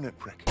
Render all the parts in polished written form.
it, prick.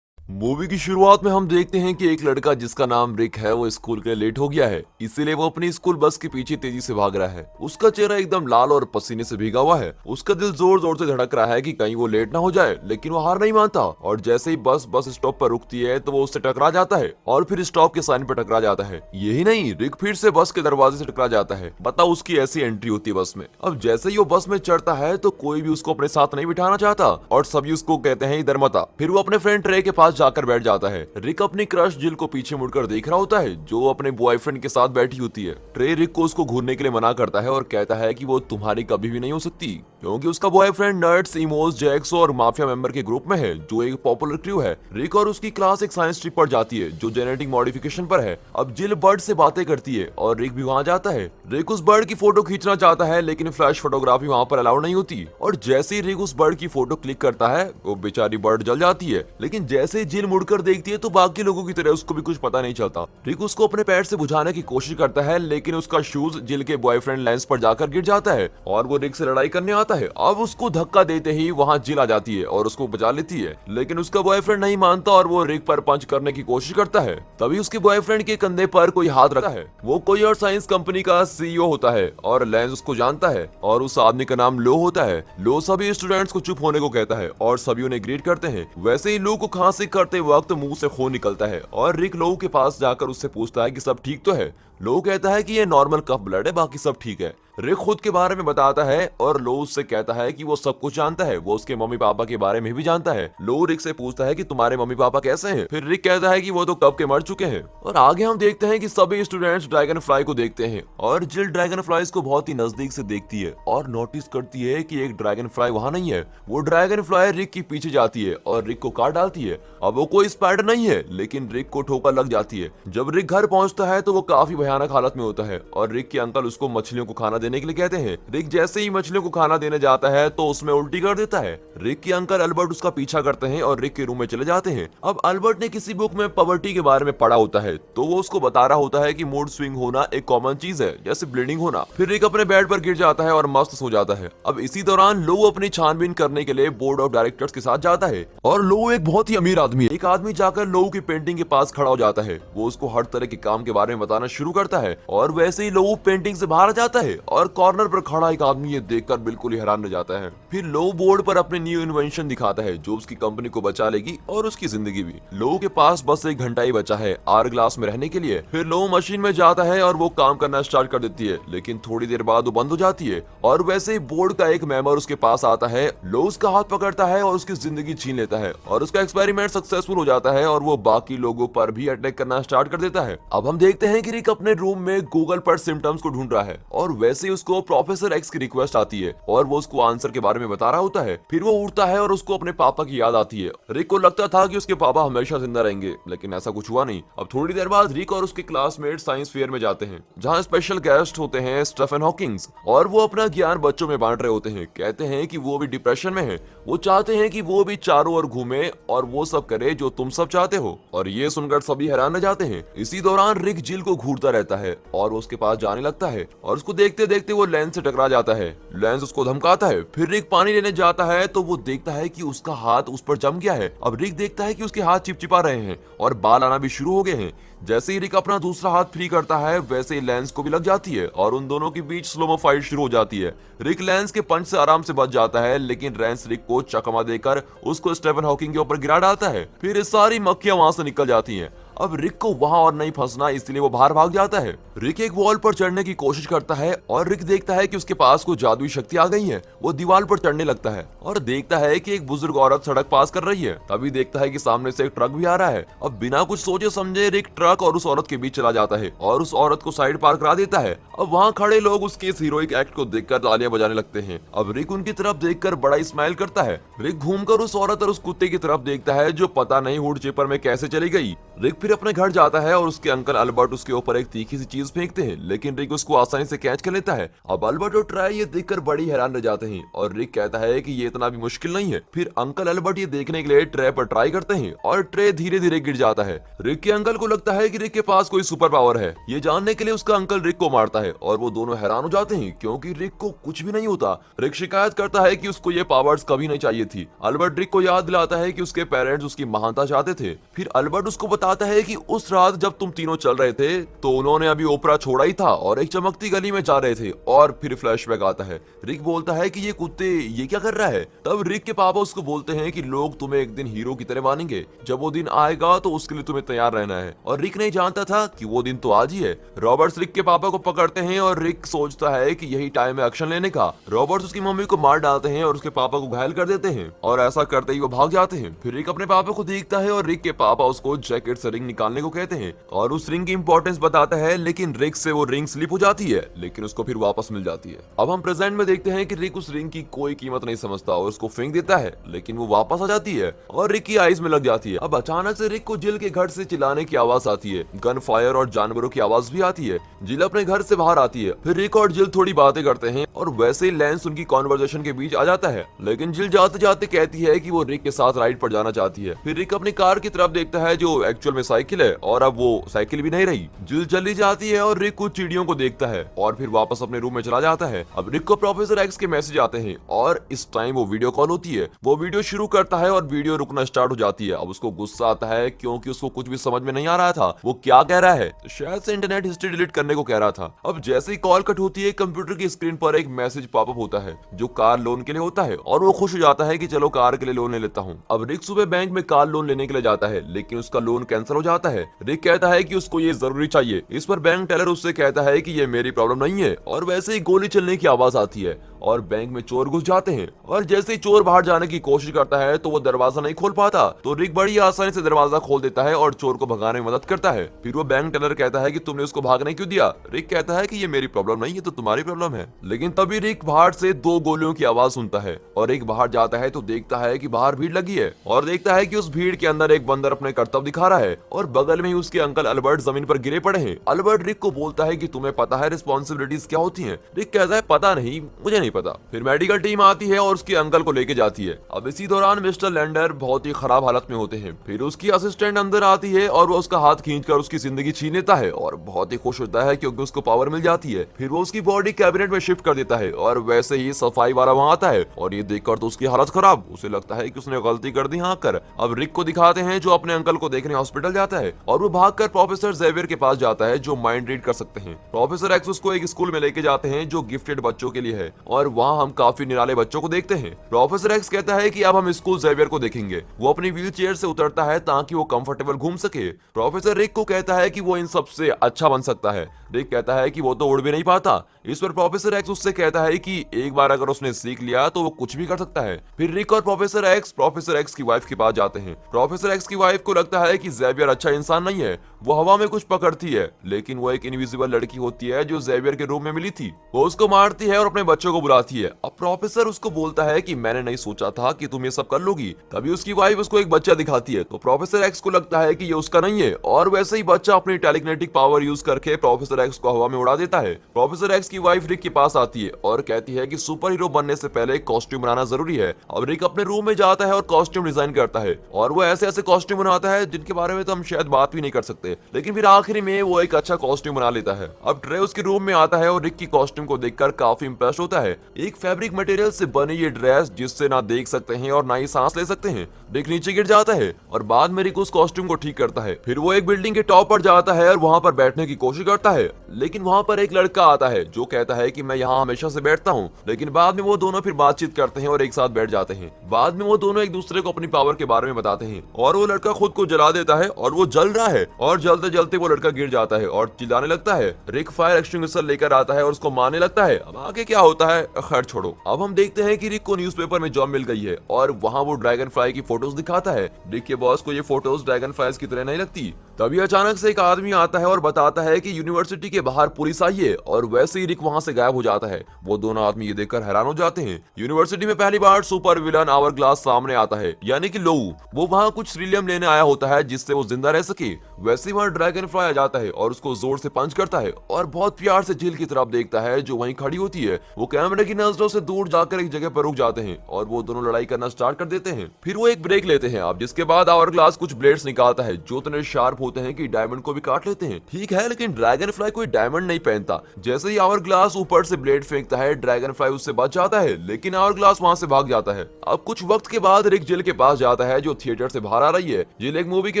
Movie की शुरुआत में हम देखते हैं कि एक लड़का जिसका नाम रिक है वो स्कूल के लिए लेट हो गया है, इसीलिए वो अपनी स्कूल बस के पीछे तेजी से भाग रहा है। उसका चेहरा एकदम लाल और पसीने से भीगा हुआ है। उसका दिल जोर जोर से धड़क रहा है कि कहीं वो लेट ना हो जाए, लेकिन वो हार नहीं मानता और जैसे ही बस स्टॉप पर रुकती है तो वो उससे टकरा जाता है और फिर स्टॉप के साइन पर टकरा जाता है। यही नहीं, रिक फिर से बस के दरवाजे से टकरा जाता है। बताओ, उसकी ऐसी एंट्री होती है बस में। अब जैसे ही वो बस में चढ़ता है तो कोई भी उसको अपने साथ नहीं बिठाना चाहता और सभी उसको कहते हैं इधर मत आ। फिर वो अपने फ्रेंड ट्रे के पास जाकर बैठ जाता है। रिक अपनी क्रश जिल को पीछे मुड़कर देख रहा होता है जो अपने बॉयफ्रेंड के साथ बैठी होती है। ट्रे रिक को उसको घूरने के लिए मना करता है और कहता है कि वो तुम्हारी कभी भी नहीं हो सकती, क्योंकि उसका बॉयफ्रेंड नर्ड्स, इमोस, जैक्सो और माफिया मेंबर के ग्रुप में है जो एक पॉपुलर क्रू है। रिक और उसकी क्लास एक साइंस ट्रिप पर जाती है जो जेनेटिक मॉडिफिकेशन पर है। अब जिल बर्ड से बातें करती है और रिक भी वहां जाता है। रिक उस बर्ड की फोटो खींचना चाहता है लेकिन फ्लैश फोटोग्राफी वहां पर अलाउड नहीं होती और जैसे ही रिक उस बर्ड की फोटो क्लिक करता है वो बेचारी बर्ड जल जाती है। लेकिन जैसे ही जिल मुड़कर देखती है तो बाकी लोगों की तरह उसको भी कुछ पता नहीं चलता। रिक उसको अपने पैर से बुझाने की कोशिश करता है लेकिन उसका शूज जिल के बॉयफ्रेंड लेंस पर जाकर गिर जाता है और वो रिक से लड़ाई करने आता है। अब उसको धक्का देते ही वहां जिल आ जाती है और उसको बचा लेती है, लेकिन उसका बॉयफ्रेंड नहीं मानता और वो रिक पर पंच करने की कोशिश करता है। तभी उसके बॉयफ्रेंड के कंधे पर कोई हाथ रखता है। वो कोई और साइंस कंपनी का सीईओ होता है और लेंस उसको जानता है और उस आदमी का नाम लो होता है। लो सभी स्टूडेंट्स को चुप होने को कहता है और सभी उन्हें ग्रीट करते हैं। वैसे ही लो को खांसी करते वक्त मुंह से खून निकलता है और रिक लो के पास जाकर उससे पूछता है कि सब ठीक तो है। लो कहता है कि ये नॉर्मल कफ ब्लड है, बाकी सब ठीक है। रिक खुद के बारे में बताता है और लो उससे कहता है कि वो सब कुछ जानता है, वो उसके मम्मी पापा के बारे में भी जानता है। लो रिक से पूछता है कि तुम्हारे मम्मी पापा कैसे हैं? फिर रिक कहता है कि वो तो कब के मर चुके हैं। और आगे हम देखते हैं कि सभी स्टूडेंट्स ड्रैगन फ्लाई को देखते हैं और जिल ड्रैगन फ्लाईज को बहुत ही नजदीक से देखती है और नोटिस करती है कि एक ड्रैगन फ्लाई वहां नहीं है। वो ड्रैगन फ्लाई रिक के पीछे जाती है और रिक को काट डालती है। अब वो कोई स्पाइडर नहीं है लेकिन रिक को ठोकर लग जाती है। जब रिक घर पहुंचता है तो वो काफी भयानक हालत में होता है और रिक के अंकल उसको मछलियों को खाना देने के लिए कहते हैं। रिक जैसे ही मछलियों को खाना देने जाता है तो उसमें उल्टी कर देता है। रिक के अंकल अल्बर्ट उसका पीछा करते हैं और रिक के रूम में चले जाते हैं। अब अल्बर्ट ने किसी बुक में पॉवर्टी के बारे में पढ़ा होता है तो वो उसको बता रहा होता है कि मूड स्विंग होना एक कॉमन चीज है, जैसे ब्लीडिंग होना। फिर रिक अपने बेड पर गिर जाता है और मस्त सो जाता है। अब इसी दौरान लो अपनी छानबीन करने के लिए बोर्ड ऑफ डायरेक्टर्स के साथ जाता है और लो एक बहुत ही अमीर आदमी है। एक आदमी जाकर लो की पेंटिंग के पास खड़ा हो जाता है। वो उसको हर तरह के काम के बारे में बताना शुरू करता है और वैसे ही लो पेंटिंग से बाहर आ जाता है और कॉर्नर पर खड़ा एक आदमी ये देखकर बिल्कुल ही हैरान रह जाता है। फिर लो बोर्ड पर अपने न्यू इन्वेंशन दिखाता है जो उसकी कंपनी को बचा लेगी और उसकी जिंदगी भी। लो के पास बस 1 घंटा ही बचा है आर ग्लास में रहने के लिए। फिर लो मशीन में जाता है और वो काम करना स्टार्ट कर देती है, लेकिन थोड़ी देर बाद वो बंद हो जाती है और वैसे ही बोर्ड का एक मेंबर उसके पास आता है। लो उसका हाथ पकड़ता है और उसकी जिंदगी छीन लेता है और उसका एक्सपेरिमेंट सक्सेसफुल हो जाता है और वो बाकी लोगों पर भी अटैक करना स्टार्ट कर देता है। अब हम देखते हैं कि रिक अपने रूम में गूगल पर सिम्टम्स को ढूंढ रहा है और वैसे ही उसको प्रोफेसर एक्स की रिक्वेस्ट आती है और वो उसको आंसर के बारे में बता रहा होता है। फिर वो उठता है और उसको अपने पापा की याद आती है। रिक को लगता था कि उसके पापा हमेशा जिंदा रहेंगे, लेकिन ऐसा कुछ हुआ नहीं। अब थोड़ी देर बाद रिक और उसके क्लासमेट साइंस फेयर में जाते हैं जहाँ स्पेशल गेस्ट होते हैं स्टीफन हॉकिंग्स और वो अपना ज्ञान बच्चों में बांट रहे होते हैं। कहते हैं कि वो भी डिप्रेशन में है, वो चाहते हैं कि वो भी चारों ओर घूमे और वो सब करे जो तुम सब चाहते हो। और ये सुनकर सभी हैरान रह जाते हैं। इसी दौरान रिक जिल को घूरता रहता है और वो उसके पास जाने लगता है और उसको देखते देखते वो लेंस से टकरा जाता है। लेंस उसको धमकाता है। फिर रिक पानी लेने जाता है तो वो देखता है कि उसका हाथ उस पर जम गया है। अब रिक देखता है कि उसके हाथ चिपचिपा रहे हैं और बाल आना भी शुरू हो गए हैं। जैसे ही रिक अपना दूसरा हाथ फ्री करता है वैसे ही लेंस को भी लग जाती है और उन दोनों के बीच स्लोमो फाइट शुरू हो जाती है। रिक लेंस के पंच से आराम से बच जाता है, लेकिन लेंस रिक को चकमा देकर उसको स्टीफन हॉकिंग के ऊपर गिरा डालता है। फिर सारी मक्खियां वहां से निकल जाती हैं। अब रिक को वहां और नहीं फंसना, इसलिए वो बाहर भाग जाता है। रिक एक वॉल पर चढ़ने की कोशिश करता है और रिक देखता है कि उसके पास कोई जादुई शक्ति आ गई है। वो दीवार पर चढ़ने लगता है और देखता है कि एक बुजुर्ग औरत सड़क पास कर रही है। तभी देखता है कि सामने से एक ट्रक भी आ रहा है। अब बिना कुछ सोचे समझे रिक ट्रक और उस औरत के बीच चला जाता है और उस औरत को साइड पार करा देता है। अब वहाँ खड़े लोग उसके इस हीरोइक एक्ट को देखकर तालियां बजाने लगते हैं। अब रिक उनकी तरफ देखकर बड़ा स्माइल करता है। रिक घूमकर उस औरत और उस कुत्ते की तरफ देखता है जो पता नहीं हुड चेपर में कैसे चली गई। रिक फिर अपने घर जाता है और उसके अंकल अल्बर्ट उसके ऊपर एक तीखी सी चीज फेंकते हैं, लेकिन रिक उसको आसानी से कैच कर लेता है। अब अल्बर्ट और ट्राई ये देखकर बड़ी हैरान रह जाते हैं और रिक कहता है कि ये इतना भी मुश्किल नहीं है। फिर अंकल अल्बर्ट ये देखने के लिए ट्रे पर ट्राई करते हैं और ट्रे धीरे धीरे गिर जाता है। रिक के अंकल को लगता है कि रिक के पास कोई सुपर पावर है। ये जानने के लिए उसका अंकल रिक को मारता है और वो दोनों हैरान हो जाते हैं क्योंकि रिक को कुछ भी नहीं होता। रिक शिकायत करता है कि उसको ये पावर्स कभी नहीं चाहिए थी। अल्बर्ट रिक को याद दिलाता है कि उसके पेरेंट्स उसकी महानता चाहते थे। फिर अल्बर्ट उसको बताता है कि उस रात जब तुम तीनों चल रहे थे तो उन्होंने अभी ओपरा छोड़ा ही था और एक चमकती गली में जा रहे थे। और फिर फ्लैशबैक आता है। रिक बोलता है कि ये कुत्ते ये क्या कर रहा है। तब रिक के पापा उसको बोलते हैं कि लोग तुम्हें एक दिन हीरो की तरह मानेंगे, जब वो दिन आएगा तो उसके लिए तुम्हें तैयार रहना है। और रिक नहीं जानता था कि वो दिन तो आज ही है। रॉबर्ट्स रिक के पापा को पकड़ते हैं और रिक सोचता है कि यही टाइम है एक्शन लेने का। रॉबर्ट्स उसकी मम्मी को मार डालते हैं और उसके पापा को घायल कर देते हैं और ऐसा करते ही वो भाग जाते हैं। फिर रिक अपने पापा को देखता है और रिक के पापा उसको जैकेट से रिंग निकालने को कहते हैं और उस रिंग की इंपॉर्टेंस बताता है, लेकिन रिक से वो रिंग स्लिप हो जाती है, लेकिन उसको फिर वापस मिल जाती है। अब हम प्रेजेंट में देखते हैं कि रिक उस रिंग की कोई कीमत नहीं समझता और उसको फेंक देता है, लेकिन वो वापस आ जाती है और रिक की आईज में लग जाती है। अब अचानक से रिक को जिल के घर से चिल्लाने की आवाज आती है, गन फायर और जानवरों की आवाज भी आती है। जिल अपने घर से बाहर आती है। फिर रिक और जिल थोड़ी बातें करते हैं और वैसे ही लैंस उनकी कॉन्वर्सेशन के बीच आ जाता है, लेकिन जिल जाते जाते कहती है कि वो रिक के साथ राइड पर जाना चाहती है। फिर रिक अपनी कार की तरफ देखता है जो एक्चुअल में साइकिल है और अब वो साइकिल भी नहीं रही। जिल चली जाती है और रिक कुछ चिड़ियों को देखता है और फिर वापस अपने रूम में चला जाता है। अब रिक को प्रोफेसर एक्स के मैसेज आते हैं और इस टाइम वो वीडियो कॉल होती है। वो वीडियो शुरू करता है और वीडियो रुकना स्टार्ट हो जाती है। अब उसको गुस्सा आता है क्योंकि उसको कुछ भी समझ में नहीं आ रहा था वो क्या कह रहा है। शायद से इंटरनेट हिस्ट्री डिलीट करने को कह रहा था। अब जैसे ही कॉल कट होती है कंप्यूटर की स्क्रीन पर एक मैसेज पॉपअप होता है जो कार लोन के लिए होता है और वो खुश हो जाता है कि चलो कार के लिए लोन ले लेता हूँ। अब रिक सुबह बैंक में कार लोन लेने के लिए जाता है, लेकिन उसका लोन कैंसिल हो जाता है। रिक कहता है कि उसको ये जरूरी चाहिए। इस पर बैंक टेलर उससे कहता है कि ये मेरी प्रॉब्लम नहीं है और वैसे ही गोली चलने की आवाज आती है और बैंक में चोर घुस जाते हैं। और जैसे ही चोर बाहर जाने की कोशिश करता है तो वो दरवाजा नहीं खोल पाता, तो रिक बड़ी आसानी से दरवाजा खोल देता है और चोर को भगाने में मदद करता है। फिर वो बैंक टेलर कहता है कि तुमने उसको भागने क्यों दिया। रिक कहता है कि ये मेरी प्रॉब्लम नहीं है तो तुम्हारी प्रॉब्लम है। लेकिन तभी रिक बाहर से 2 गोलियों की आवाज सुनता है और रिक बाहर जाता है तो देखता है कि बाहर भीड़ लगी है और देखता है कि उस भीड़ के अंदर एक बंदर अपने कर्तव्य दिखा रहा है और बगल में ही उसके अंकल अल्बर्ट जमीन पर गिरे पड़े हैं। अल्बर्ट रिक को बोलता है कि तुम्हें पता है रिस्पॉन्सिबिलिटीज क्या होती हैं। रिक कहता है पता नहीं, मुझे नहीं पता। फिर मेडिकल टीम आती है और उसके अंकल को लेके जाती है। अब इसी दौरान मिस्टर लैंडर बहुत ही खराब हालत में होते हैं। फिर उसकी असिस्टेंट अंदर आती है और वो उसका हाथ खींचकर उसकी जिंदगी छीन लेता है और बहुत ही खुश होता है क्योंकि उसको पावर मिल जाती है। फिर वो उसकी बॉडी कैबिनेट में शिफ्ट कर देता है और वैसे ही सफाई वाला वहां आता है और ये देखकर तो उसकी हालत खराब। उसे लगता है कि उसने गलती कर दी यहाँ कर। अब रिक को दिखाते हैं जो अपने अंकल को देखने हॉस्पिटल जाता है और वो भागकर प्रोफेसर जेवियर के पास जाता है जो माइंड रीड कर सकते हैं। प्रोफेसर एक्स उसको एक स्कूल में लेके जाते हैं जो गिफ्टेड बच्चों के लिए है और वहाँ हम काफी निराले बच्चों को देखते हैं। प्रोफेसर एक्स कहता है कि अब हम स्कूल जेवियर को देखेंगे। वो अपनी व्हील चेयर से उतरता है ताकि वो कंफर्टेबल घूम सके। प्रोफेसर रिक को कहता है कि वो इन सबसे अच्छा बन सकता है। रिक कहता है कि वो तो उड़ भी नहीं पाता। इस पर प्रोफेसर एक्स उससे कहता है कि एक बार अगर उसने सीख लिया तो वो कुछ भी कर सकता है। फिर रिक और प्रोफेसर एक्स की वाइफ के पास जाते हैं। प्रोफेसर एक्स की वाइफ को लगता है कि जेवियर अच्छा इंसान नहीं है। वो हवा में कुछ पकड़ती है, लेकिन वो एक इनविजिबल लड़की होती है जो जेवियर के रूम में मिली थी। वो उसको मारती है और अपने बच्चों को बुलाती है। अब प्रोफेसर उसको बोलता है कि मैंने नहीं सोचा था कि तुम ये सब कर लोगी। तभी उसकी वाइफ उसको एक बच्चा दिखाती है तो प्रोफेसर एक्स को लगता है कि ये उसका नहीं है और वैसे ही बच्चा अपनी टेलीकिनेटिक पावर यूज करके प्रोफेसर एक्स को हवा में उड़ा देता है। प्रोफेसर एक्स की वाइफ रिक के पास आती है और कहती है कि सुपर हीरो बनने से पहले कॉस्ट्यूम बनाना जरूरी है। अब रिक अपने रूम में जाता है और कॉस्ट्यूम डिजाइन करता है और वो ऐसे ऐसे कॉस्ट्यूम बनाता है जिनके बारे में तो हम शायद बात भी नहीं कर सकते, लेकिन फिर आखिरी में वो एक अच्छा कॉस्ट्यूम बना लेता है। अब ट्रे उसके रूम में आता है और रिक की कॉस्ट्यूम को देखकर काफी इंप्रेस होता है। एक फैब्रिक मटेरियल से बनी ये ड्रेस जिससे ना देख सकते हैं और ना ही सांस ले सकते हैं। रिक नीचे गिर जाता है और बाद में रिक उस कॉस्ट्यूम को ठीक करता है। फिर वो एक बिल्डिंग के टॉप पर जाता है और वहां पर बैठने की कोशिश करता है, लेकिन वहां पर एक लड़का आता है जो कहता है कि मैं यहाँ हमेशा से बैठता हूँ। लेकिन बाद में वो दोनों फिर बातचीत करते हैं और एक साथ बैठ जाते हैं। बाद में वो दोनों एक दूसरे को अपनी पावर के बारे में बताते हैं और वो लड़का खुद को जला देता है और वो जल रहा है और जलते जलते वो लड़का गिर जाता है और चिल्लाने लगता है। रिक फायर एक्सटिंग्विशर लेकर आता है और उसको मारने लगता है। अब आगे क्या होता है खैर छोड़ो। अब हम देखते हैं कि रिक को न्यूज़पेपर में जॉब मिल गई है और वहाँ वो ड्रैगन फ्लाई की फोटोज दिखाता है। रिक के बॉस को ये फोटोज ड्रैगन फ्लाइज की तरह नहीं लगती तभी अचानक से एक आदमी आता है और बताता है कि यूनिवर्सिटी के बाहर पुलिस आई है, और वैसे ही रिक वहां से गायब हो जाता है। वो दोनों आदमी ये देखकर हैरान हो जाते हैं। यूनिवर्सिटी में पहली बार सुपर विलन आवर ग्लास सामने आता है, यानी कि लोऊ। वो वहां कुछ सीलियम लेने आया होता है जिससे वो जिंदा रह सके। वैसे ही वहां ड्रैगन फ्लाई आ जाता है और उसको जोर से पंच करता है और बहुत प्यार से जिल की तरफ देखता है जो वहीं खड़ी होती है। वो कैमरे की नजरों से दूर जाकर एक जगह पर रुक जाते हैं और वो दोनों लड़ाई करना स्टार्ट कर देते हैं। फिर वो एक ब्रेक लेते हैं, अब जिसके बाद आवर ग्लास कुछ ब्लेड्स निकालता है जो इतने शार्प होते हैं कि डायमंड को भी काट लेते हैं। ठीक है, लेकिन ड्रैगन फ्लाई कोई डायमंड नहीं पहनता। जैसे ही आवर ग्लास ऊपर से ब्लेड फेंकता है, ड्रैगन फ्लाई उससे बच जाता है, लेकिन आवर ग्लास वहां से भाग जाता है। अब कुछ वक्त के बाद रिक जिल के पास जाता है जो थिएटर से बाहर आ रही है। जिल एक मूवी के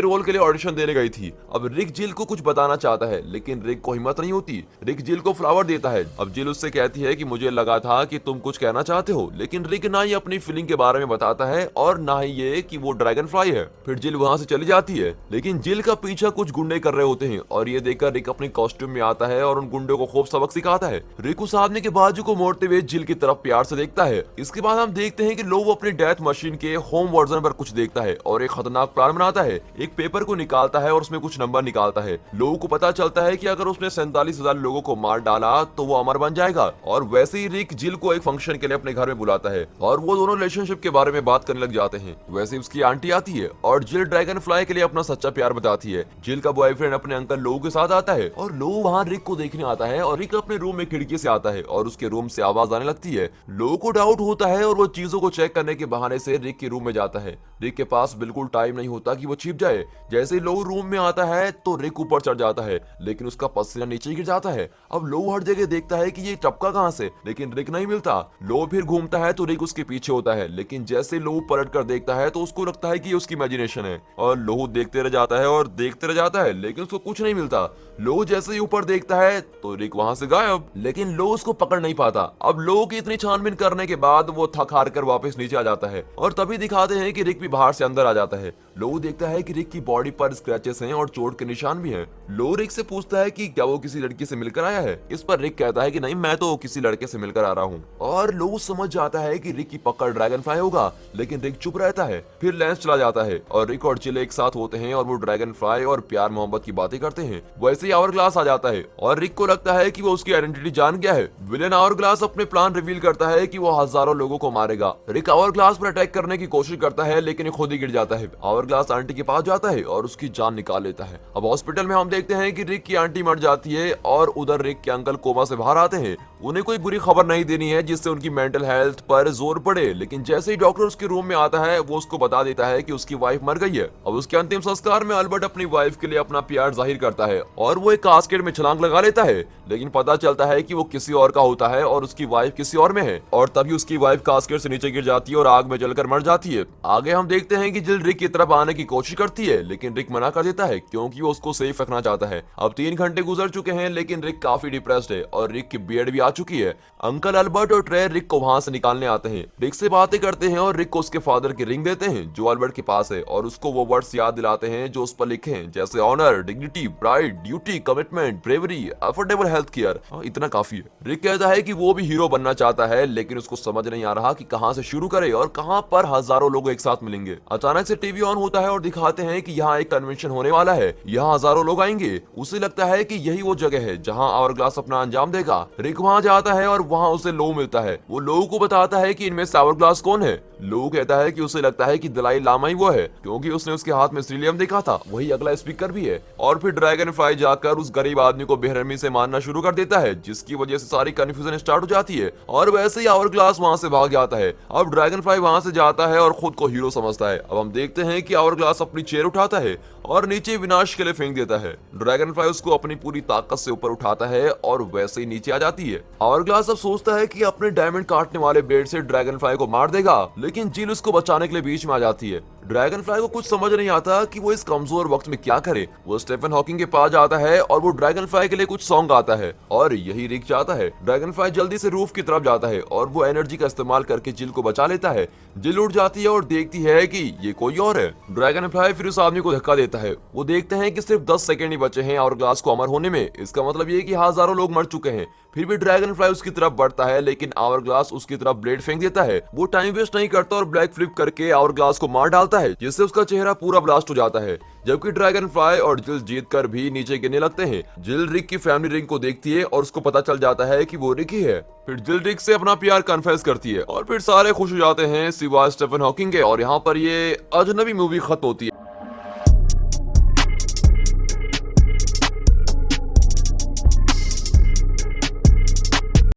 रोल के लिए ऑडिशन देने गई थी। अब रिक जिल को कुछ बताना चाहता है, लेकिन रिक को हिम्मत नहीं होती। रिक जिल को फ्लावर देता है। अब जिल उससे कहती है कि मुझे लगा था कि तुम कुछ कहना चाहते हो, लेकिन रिक ना ही अपनी फीलिंग के बारे में बताता है और ना ही ये कि वो ड्रैगन फ्लाई है। फिर जिल वहां से चली जाती है, लेकिन जिल का पीछा कुछ गुंडे कर रहे होते हैं और ये देखकर रिक अपने कॉस्ट्यूम में आता है और उन गुंडों को खूब सबक सिखाता है। रिक उस आदमी के बाजू को मोड़ते हुए जिल की तरफ प्यार से देखता है। इसके बाद हम देखते हैं कि लोग अपनी डेथ मशीन के होम वर्जन पर कुछ देखता है और एक खतरनाक प्लान बनाता है। एक पेपर को निकालता है और उसमें कुछ नंबर निकालता है। लोगों को पता चलता है कि अगर उसने 47,000 लोगों को मार डाला तो वो अमर बन जाएगा। और वैसे ही रिक जिल को एक फंक्शन के लिए अपने घर में बुलाता है और वो दोनों रिलेशनशिप के बारे में बात करने लग जाते हैं। वैसे उसकी आंटी आती है और जिल ड्रैगन फ्लाई के लिए अपना सच्चा प्यार बताती है। जिल का बॉयफ्रेंड अपने अंकल लोगों के साथ आता है और लोग वहां रिक को देखने आता है और रिक अपने रूम में खिड़की से आता है और उसके रूम से आवाज आने लगती है। लोगों को डाउट होता है और वो चीजों को चेक करने के बहाने से रिक के रूम में जाता है। रिक के पास बिल्कुल टाइम नहीं होता कि वो छिप जाए। जैसे ही लोग रूम में आता है तो रिक ऊपर चढ़ जाता है, लेकिन उसका पसीना नीचे गिर जाता है। अब लो हर जगह देखता है कि ये टपका कहां से, लेकिन रिक नहीं मिलता। लो फिर घूमता है तो रिक उसके पीछे होता है, लेकिन जैसे लो पलट कर देखता है तो उसको लगता है कि ये उसकी इमेजिनेशन है। और लोहू देखते रह जाता है और देखते रह जाता है, लेकिन उसको कुछ नहीं मिलता। लो जैसे ही ऊपर देखता है तो रिक वहां से गायब, लेकिन लो उसको पकड़ नहीं पाता। अब लो की इतनी छानबीन करने के बाद वो थक हार कर वापस नीचे आ जाता है और तभी दिखाते हैं कि रिक भी बाहर से अंदर आ जाता है। लो देखता है कि रिक की बॉडी पर स्क्रैचेस हैं और चोट के निशान भी हैं। लो रिक से पूछता है कि क्या वो किसी लड़की से मिलकर आया है। इस पर रिक कहता है कि नहीं, मैं तो किसी लड़के से मिलकर आ रहा हूँ। और लो समझ जाता है कि रिक की पकड़ ड्रैगन फ्लाई होगा, लेकिन रिक चुप रहता है। फिर लेंस चला जाता है और रिक और जिल एक साथ होते हैं और वो ड्रैगन फ्लाई और प्यार मोहब्बत की बातें करते हैं। वैसे ही आवर ग्लास आ जाता है और रिक को लगता है कि वो उसकी आइडेंटिटी जान गया है। विलेन आवर ग्लास अपने प्लान रिवील करता है कि वो हजारों लोगों को मारेगा। रिक आवर ग्लास पर अटैक करने की कोशिश करता है, लेकिन खुद ही गिर जाता है। आवर ग्लास आंटी के पास जाता है और उसकी जान निकाल लेता है। अब हॉस्पिटल में हम देखते हैं कि रिक की आंटी मर जाती है और उधर रिक के अंकल कोमा से बाहर आते हैं। उन्हें कोई बुरी खबर नहीं देनी है जिससे उनकी मेंटल हेल्थ पर जोर पड़े, लेकिन जैसे ही डॉक्टर उसके रूम में आता है वो उसको बता देता है कि उसकी वाइफ मर गई है। अब उसके अंतिम संस्कार में अल्बर्ट अपनी वाइफ के लिए अपना प्यार जाहिर करता है और वो एक कास्केट में छलांग लगा लेता है, लेकिन पता चलता है कि वो किसी और का होता है और उसकी वाइफ किसी और में है। और तभी उसकी वाइफ कास्केट से नीचे गिर जाती है और आग में जलकर मर जाती है। आगे हम देखते हैं कि जिल रिक की तरफ आने की कोशिश करती है, लेकिन रिक मना कर देता है क्योंकि वो उसको सेफ रखना चाहता है। अब 3 घंटे गुजर चुके हैं, लेकिन रिक काफी डिप्रेस्ड है और रिक की बियर्ड भी आ चुकी है। अंकल अल्बर्ट और ट्रे रिक को वहां से निकालने आते हैं। रिक से बातें करते हैं और रिक को उसके फादर की रिंग देते हैं जो अल्बर्ट के पास है, और उसको वो वर्ड्स याद दिलाते हैं जो उस पर लिखे हैं, जैसे honour, dignity, pride, duty, commitment, bravery, affordable health care. इतना काफी है। रिक कहता है कि वो भी हीरो बनना चाहता है, लेकिन उसको समझ नहीं आ रहा कि कहां से शुरू करे और कहां पर हजारों लोग एक साथ मिलेंगे। अचानक से टीवी ऑन होता है और दिखाते हैं कि यहाँ एक कन्वेंशन होने वाला है। यहाँ हजारों लोग आएंगे। उसे लगता है कि यही वो जगह है जहाँ आवर ग्लास अपना अंजाम देगा। रिक वहां जाता है और वहां उसे लो मिलता है। वो लोगों को बताता है कि इनमें से आवर ग्लास कौन है। लो कहता है कि उसे लगता है कि दलाई लामा ही वो है, क्योंकि उसने उसके हाथ में सीलियम देखा था, वही अगला स्पीकर भी है। और फिर ड्रैगन फ्लाई जाकर उस गरीब आदमी को बेरहमी से मारना शुरू कर देता है, जिसकी वजह से सारी कंफ्यूजन स्टार्ट हो जाती है। और वैसे ही आवर ग्लास वहां से भाग जाता है। अब ड्रैगन फ्लाई वहां से जाता है और खुद को हीरो समझता है। अब हम देखते हैं कि आवर ग्लास अपनी चेयर उठाता है और नीचे विनाश के लिए फेंक देता है। ड्रैगन फ्लाई उसको अपनी पूरी ताकत से ऊपर उठाता है और वैसे ही नीचे आ जाती है। आवर ग्लास अब सोचता है कि अपने डायमंड काटने वाले ब्लेड से ड्रैगन फ्लाई को मार देगा, लेकिन जिल उसको बचाने के लिए बीच में आ जाती है। ड्रैगन फ्लाई को कुछ समझ नहीं आता कि वो इस कमजोर वक्त में क्या करे। वो स्टीफन हॉकिंग के पास जाता है और वो ड्रैगन फ्लाई के लिए कुछ सॉन्ग गाता है और यही रिक चाहता है। ड्रैगन फ्लाई जल्दी से रूफ की तरफ जाता है और वो एनर्जी का इस्तेमाल करके जिल को बचा लेता है। जिल उठ जाती है और देखती है कि ये कोई और है। ड्रैगन फ्लाई फिर उस आदमी को धक्का देता है। वो देखते हैं कि सिर्फ 10 सेकंड ही बचे हैं और ग्लास को अमर होने में। इसका मतलब ये कि हजारों लोग मर चुके हैं। फिर भी ड्रैगन फ्लाई उसकी तरफ बढ़ता है, लेकिन आवर ग्लास उसकी तरफ ब्लेड फेंक देता है। वो टाइम वेस्ट नहीं करता और ब्लैक फ्लिप करके आवर ग्लास को मार डालता मारता है जिससे उसका चेहरा पूरा ब्लास्ट हो जाता है, जबकि ड्रैगन फ्लाई और जिल जीत कर भी नीचे गिरने लगते हैं। जिल रिक की फैमिली रिंग को देखती है और उसको पता चल जाता है कि वो रिक ही है। फिर जिल रिक से अपना प्यार कन्फेस करती है और फिर सारे खुश हो जाते हैं सिवाय स्टीफन हॉकिंग के, और यहाँ पर ये अजनबी मूवी खत्म होती है।